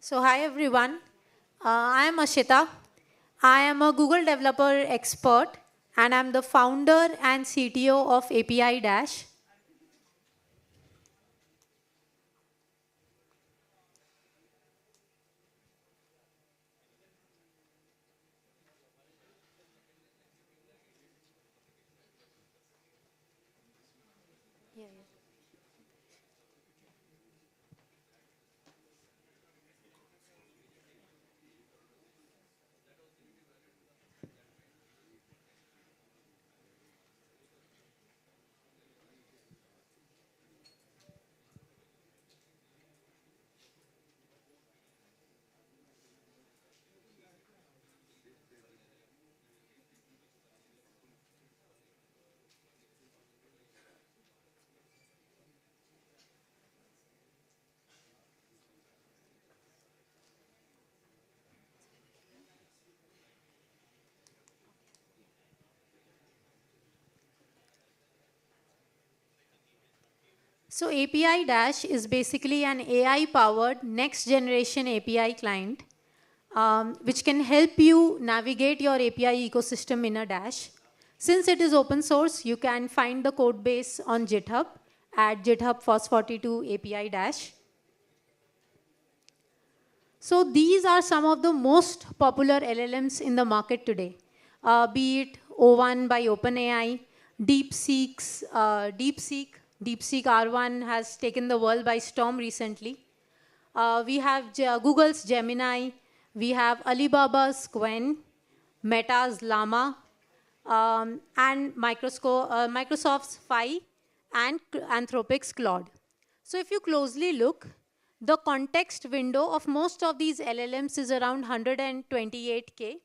So hi everyone, I am Ashita. I am a Google developer expert and I'm the founder and CTO of API Dash. So API Dash is basically an AI-powered next-generation API client which can help you navigate your API ecosystem in a Dash. Since it is open source, you can find the code base on GitHub at GitHub FOSS42 API Dash. So these are some of the most popular LLMs in the market today, be it O1 by OpenAI, DeepSeek R1 has taken the world by storm recently. We have Google's Gemini, we have Alibaba's Qwen, Meta's Llama, and Microsoft's Phi, and Anthropic's Claude. So if you closely look, the context window of most of these LLMs is around 128K.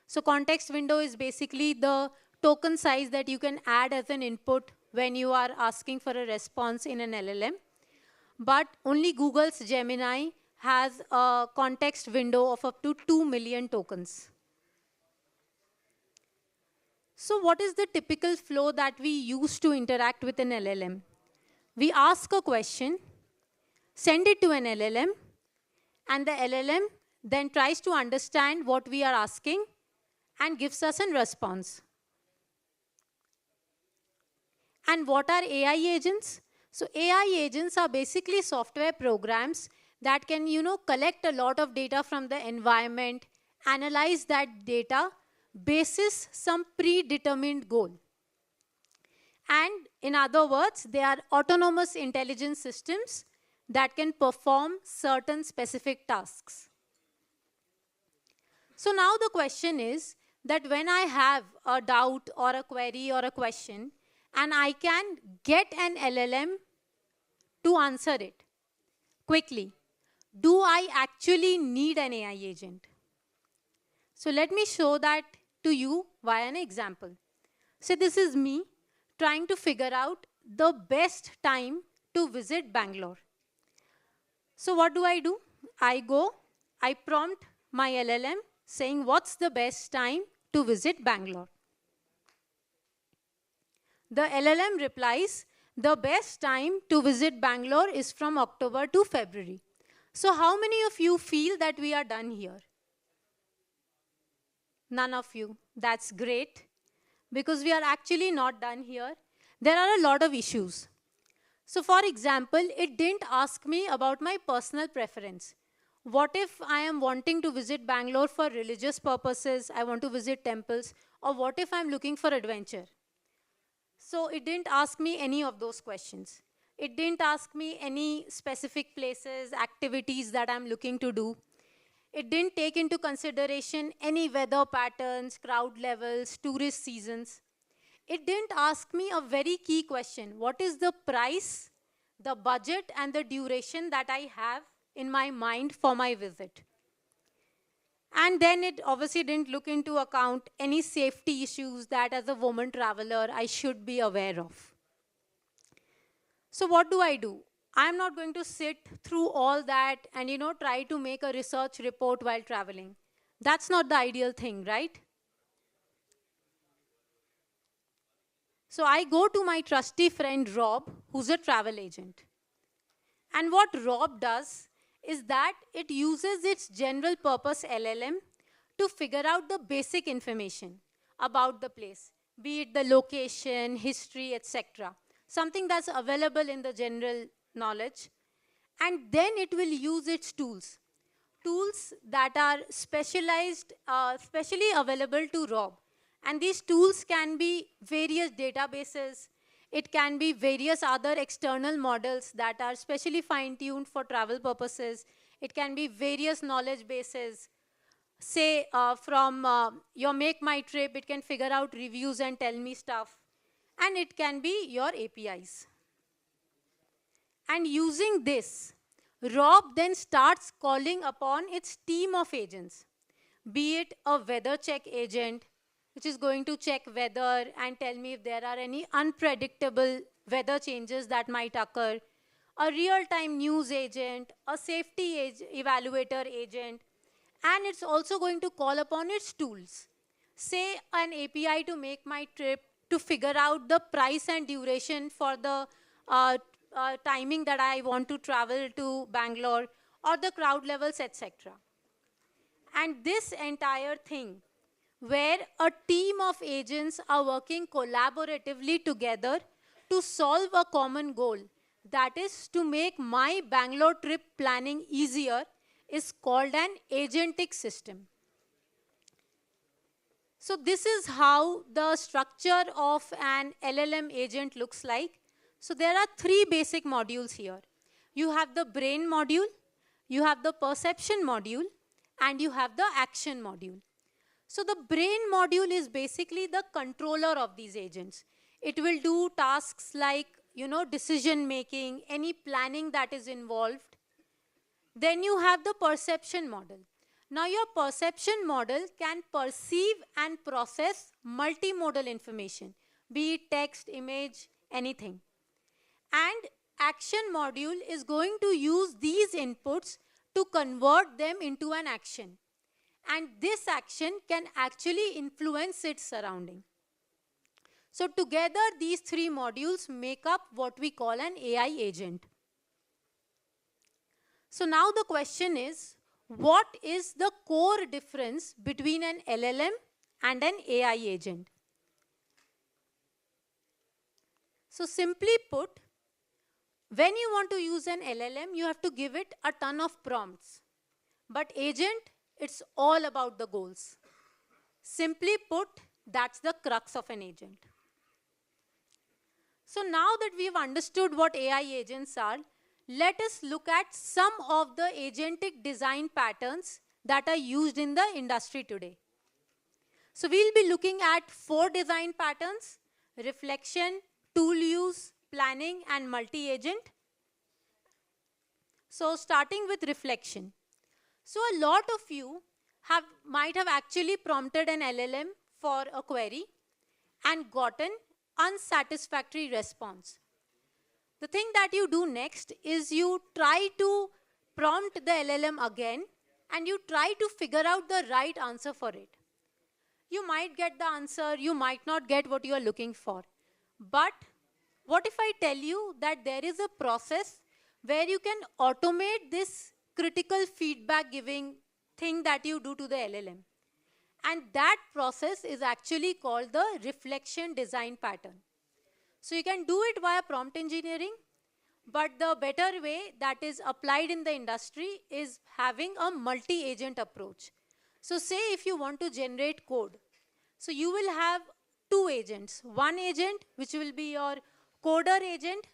So context window is basically the token size that you can add as an input when you are asking for a response in an LLM. But only Google's Gemini has a context window of up to 2 million tokens. So what is the typical flow that we use to interact with an LLM? We ask a question, send it to an LLM, and the LLM then tries to understand what we are asking and gives us a response. And what are AI agents? So AI agents are basically software programs that can, collect a lot of data from the environment, analyze that data, basis some predetermined goal. And in other words, they are autonomous intelligence systems that can perform certain specific tasks. So now the question is that when I have a doubt or a query or a question, and I can get an LLM to answer it quickly, do I actually need an AI agent? So let me show that to you via an example. So this is me trying to figure out the best time to visit Bangalore. So what do? I prompt my LLM saying what's the best time to visit Bangalore. The LLM replies, the best time to visit Bangalore is from October to February. So how many of you feel that we are done here? None of you. That's great. Because we are actually not done here. There are a lot of issues. So for example, it didn't ask me about my personal preference. What if I am wanting to visit Bangalore for religious purposes, I want to visit temples, or what if I'm looking for adventure? So it didn't ask me any of those questions. It didn't ask me any specific places, activities that I'm looking to do. It didn't take into consideration any weather patterns, crowd levels, tourist seasons. It didn't ask me a very key question. What is the price, the budget, and the duration that I have in my mind for my visit? And then it obviously didn't look into account any safety issues that as a woman traveler I should be aware of. So what do? I'm not going to sit through all that and try to make a research report while traveling. That's not the ideal thing, right? So I go to my trusty friend Rob, who's a travel agent. And what Rob does is that it uses its general purpose LLM to figure out the basic information about the place, be it the location, history, etc. Something that's available in the general knowledge. And then it will use its tools. Tools that are specialized, specially available to Rob. And these tools can be various databases. It can be various other external models that are specially fine-tuned for travel purposes. It can be various knowledge bases. Say, from your Make My Trip, it can figure out reviews and tell me stuff. And it can be your APIs. And using this, Rob then starts calling upon its team of agents, be it a weather check agent, which is going to check weather and tell me if there are any unpredictable weather changes that might occur, a real-time news agent, a safety evaluator agent, and it's also going to call upon its tools. Say an API to Make My Trip to figure out the price and duration for the timing that I want to travel to Bangalore, or the crowd levels, etc. And this entire thing, where a team of agents are working collaboratively together to solve a common goal, that is to make my Bangalore trip planning easier, is called an agentic system. So this is how the structure of an LLM agent looks like. So there are three basic modules here. You have the brain module, you have the perception module, and you have the action module. So the brain module is basically the controller of these agents. It will do tasks like, decision making, any planning that is involved. Then you have the perception model. Now your perception model can perceive and process multimodal information, be it text, image, anything. And action module is going to use these inputs to convert them into an action. And this action can actually influence its surrounding. So together, these three modules make up what we call an AI agent. So now the question is, what is the core difference between an LLM and an AI agent? So simply put, when you want to use an LLM, you have to give it a ton of prompts. But agent, it's all about the goals. Simply put, that's the crux of an agent. So now that we've understood what AI agents are, let us look at some of the agentic design patterns that are used in the industry today. So we'll be looking at 4 design patterns: reflection, tool use, planning, and multi-agent. So starting with reflection. So a lot of you might have actually prompted an LLM for a query and gotten unsatisfactory response. The thing that you do next is you try to prompt the LLM again and you try to figure out the right answer for it. You might get the answer, you might not get what you are looking for. But what if I tell you that there is a process where you can automate this critical feedback giving thing that you do to the LLM? And that process is actually called the reflection design pattern. So you can do it via prompt engineering, but the better way that is applied in the industry is having a multi-agent approach. So say if you want to generate code, so you will have 2 agents. One agent which will be your coder agent,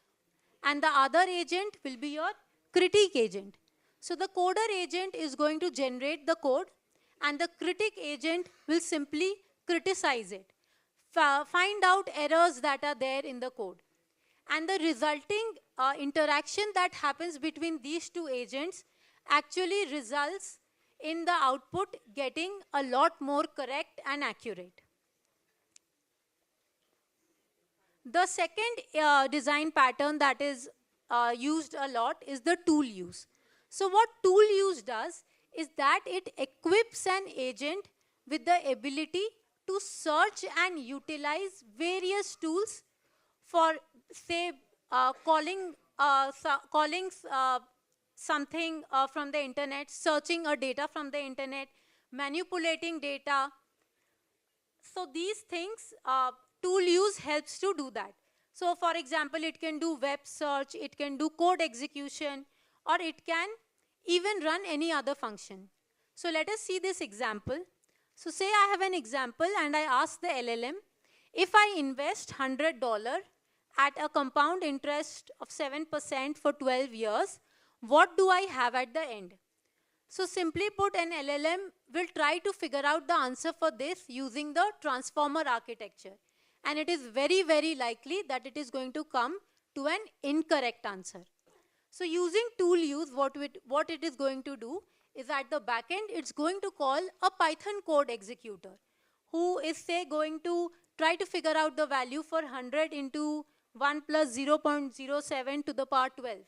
and the other agent will be your critique agent. So the coder agent is going to generate the code, and the critic agent will simply criticize it, find out errors that are there in the code. And the resulting interaction that happens between these 2 agents actually results in the output getting a lot more correct and accurate. The second design pattern that is used a lot is the tool use. So what tool use does is that it equips an agent with the ability to search and utilize various tools for, say, calling something from the internet, searching a data from the internet, manipulating data. So these things, tool use helps to do that. So for example, it can do web search, it can do code execution, or it can even run any other function. So let us see this example. So say I have an example and I ask the LLM, if I invest $100 at a compound interest of 7% for 12 years, what do I have at the end? So simply put, an LLM will try to figure out the answer for this using the transformer architecture. And it is very, very likely that it is going to come to an incorrect answer. So using tool use, what it is going to do is at the back end, it's going to call a Python code executor who is, say, going to try to figure out the value for 100 into 1 plus 0.07 to the power 12.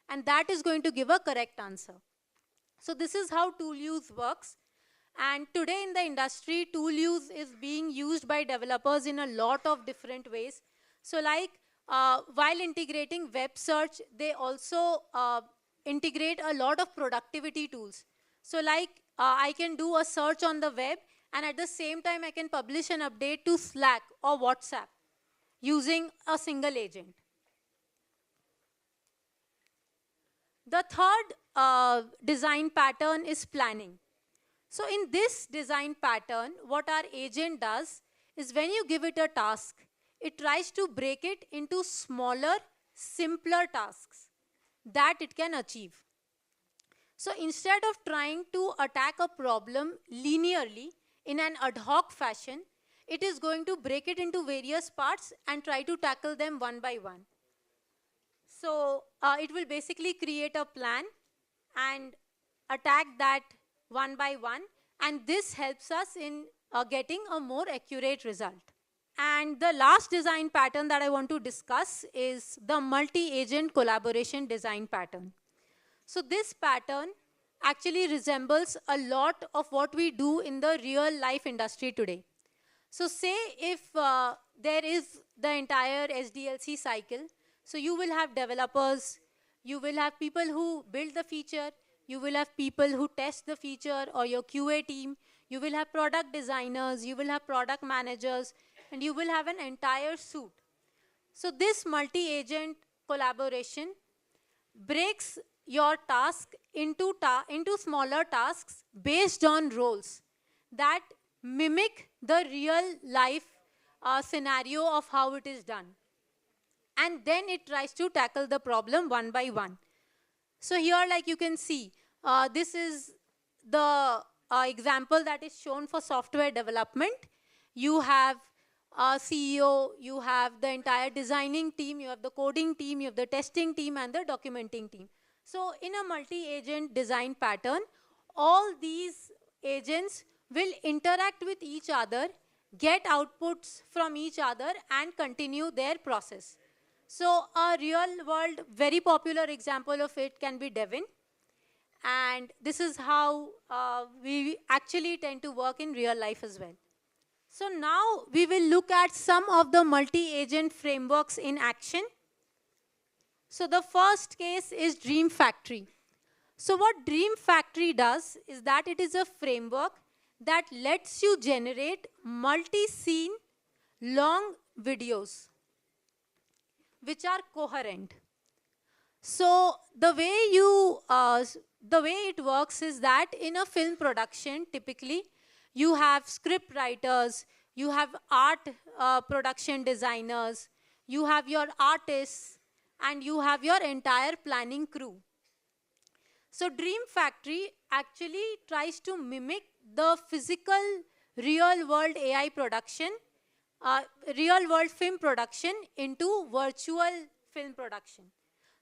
And that is going to give a correct answer. So this is how tool use works. And today in the industry, tool use is being used by developers in a lot of different ways. So like while integrating web search, they also integrate a lot of productivity tools. So like I can do a search on the web, and at the same time I can publish an update to Slack or WhatsApp using a single agent. The third design pattern is planning. So in this design pattern, what our agent does is when you give it a task, it tries to break it into smaller, simpler tasks that it can achieve. So instead of trying to attack a problem linearly in an ad hoc fashion, it is going to break it into various parts and try to tackle them one by one. So it will basically create a plan and attack that one by one, and this helps us in getting a more accurate result. And the last design pattern that I want to discuss is the multi-agent collaboration design pattern. So this pattern actually resembles a lot of what we do in the real life industry today. So say if there is the entire SDLC cycle, so you will have developers, you will have people who build the feature, you will have people who test the feature or your QA team, you will have product designers, you will have product managers, and you will have an entire suite. So this multi-agent collaboration breaks your task into smaller tasks based on roles that mimic the real life scenario of how it is done. And then it tries to tackle the problem one by one. So here, like you can see, this is the example that is shown for software development. You have a CEO, you have the entire designing team, you have the coding team, you have the testing team, and the documenting team. So in a multi-agent design pattern, all these agents will interact with each other, get outputs from each other, and continue their process. So a real world, very popular example of it can be Devin. And this is how we actually tend to work in real life as well. So now we will look at some of the multi-agent frameworks in action. So the first case is Dream Factory. So what Dream Factory does is that it is a framework that lets you generate multi-scene long videos which are coherent. So the way it works is that in a film production, typically, you have script writers, you have art production designers, you have your artists, and you have your entire planning crew. So Dream Factory actually tries to mimic the physical real-world AI production, real-world film production into virtual film production.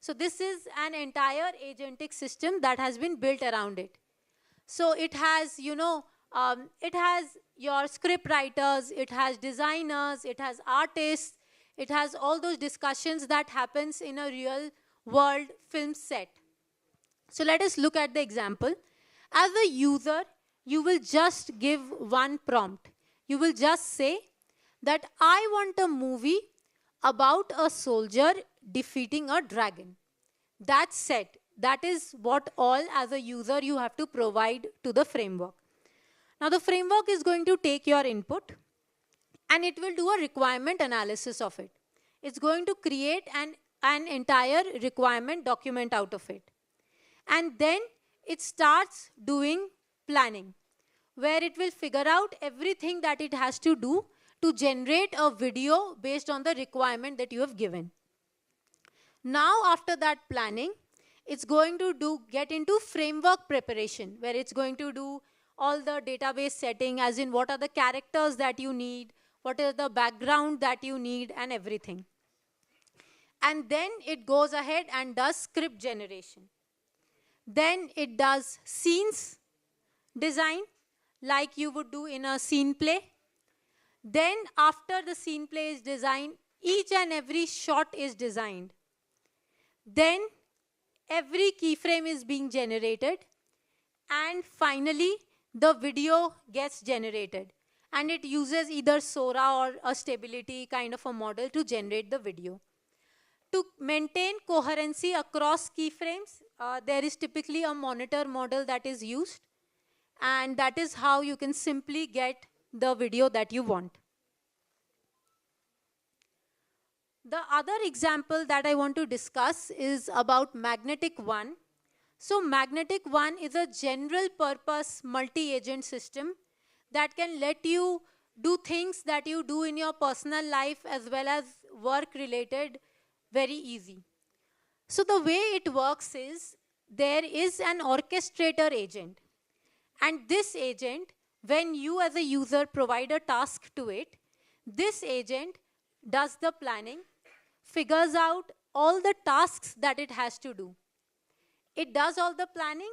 So this is an entire agentic system that has been built around it. So it has, it has your script writers, it has designers, it has artists, it has all those discussions that happens in a real world film set. So let us look at the example. As a user, you will just give one prompt. You will just say that I want a movie about a soldier defeating a dragon. That's set. that is what all as a user you have to provide to the framework. Now the framework is going to take your input and it will do a requirement analysis of it. It's going to create an entire requirement document out of it. And then it starts doing planning, where it will figure out everything that it has to do to generate a video based on the requirement that you have given. Now after that planning, it's going to get into framework preparation, where it's going to do all the database setting, as in what are the characters that you need, what is the background that you need, and everything. And then it goes ahead and does script generation. Then it does scenes design, like you would do in a scene play. Then after the scene play is designed, each and every shot is designed. Then every keyframe is being generated. And finally, the video gets generated. And it uses either Sora or a stability kind of a model to generate the video. To maintain coherency across keyframes, there is typically a monitor model that is used. And that is how you can simply get the video that you want. The other example that I want to discuss is about Magnetic One. So Magnetic One is a general purpose multi-agent system that can let you do things that you do in your personal life as well as work related very easy. So the way it works is there is an orchestrator agent. And this agent, when you as a user provide a task to it, this agent does the planning, figures out all the tasks that it has to do. It does all the planning.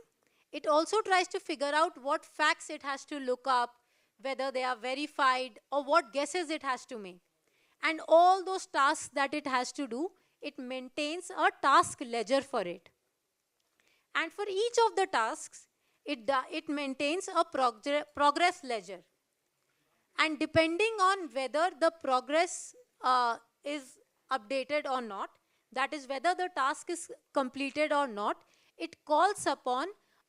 It also tries to figure out what facts it has to look up, whether they are verified, or what guesses it has to make. And all those tasks that it has to do, it maintains a task ledger for it. And for each of the tasks, it maintains a progress ledger. And depending on whether the progress is updated or not, that is whether the task is completed or not, it calls upon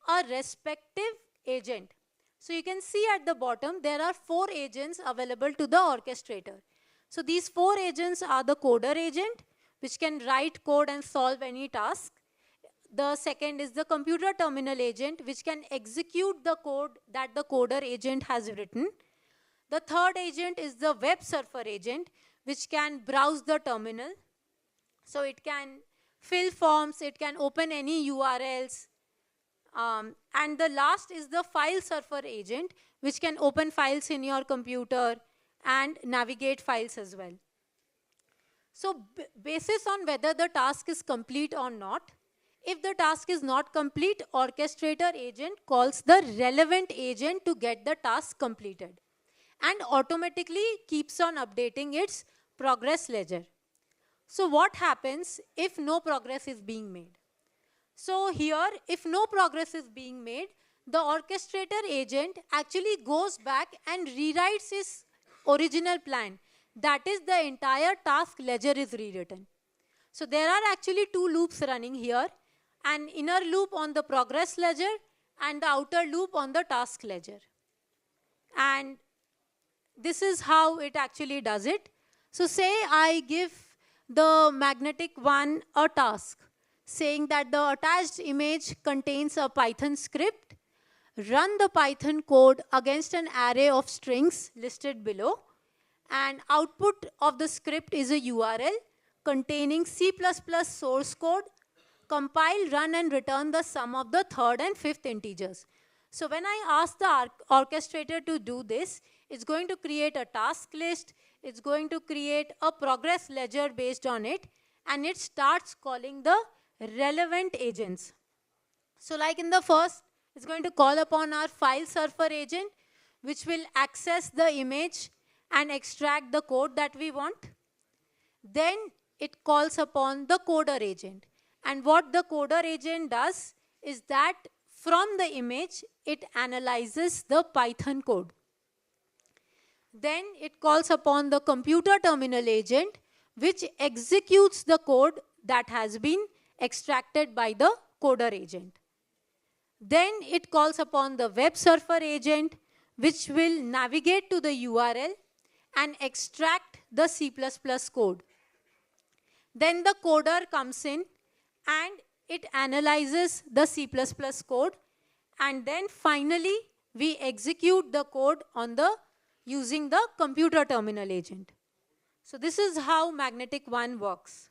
a respective agent. So you can see at the bottom, there are 4 agents available to the orchestrator. So these 4 agents are the coder agent, which can write code and solve any task. The second is the computer terminal agent, which can execute the code that the coder agent has written. The third agent is the web surfer agent, which can browse the terminal. So it can fill forms, it can open any URLs. And the last is the file surfer agent, which can open files in your computer and navigate files as well. So basis on whether the task is complete or not, if the task is not complete, orchestrator agent calls the relevant agent to get the task completed and automatically keeps on updating its progress ledger. So what happens if no progress is being made? So here, if no progress is being made, the orchestrator agent actually goes back and rewrites his original plan. That is, the entire task ledger is rewritten. So there are actually 2 loops running here, an inner loop on the progress ledger and the outer loop on the task ledger. And this is how it actually does it. So say I give the Magnetic One a task, saying that the attached image contains a Python script. Run the Python code against an array of strings listed below. And output of the script is a URL containing C++ source code. Compile, run, and return the sum of the 3rd and 5th integers. So when I ask the orchestrator to do this, it's going to create a task list. It's going to create a progress ledger based on it. And it starts calling the relevant agents. So like in the first, it's going to call upon our file surfer agent, which will access the image and extract the code that we want. Then it calls upon the coder agent. And what the coder agent does is that from the image, it analyzes the Python code. Then it calls upon the computer terminal agent, which executes the code that has been extracted by the coder agent. Then it calls upon the web surfer agent, which will navigate to the URL and extract the C++ code. Then the coder comes in and it analyzes the C++ code, and then finally we execute the code on using the computer terminal agent. So this is how Magnetic 1 works.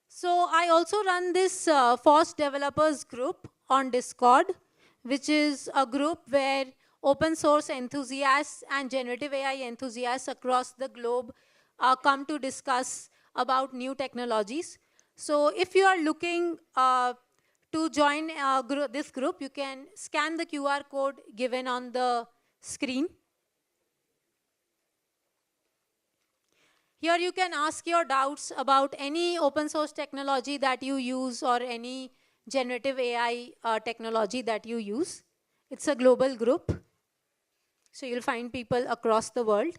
So I also run this FOSS developers group on Discord, which is a group where open source enthusiasts and generative AI enthusiasts across the globe come to discuss about new technologies. So if you are looking to join this group, you can scan the QR code given on the screen. Here you can ask your doubts about any open source technology that you use or any generative AI technology that you use. It's a global group, so you'll find people across the world.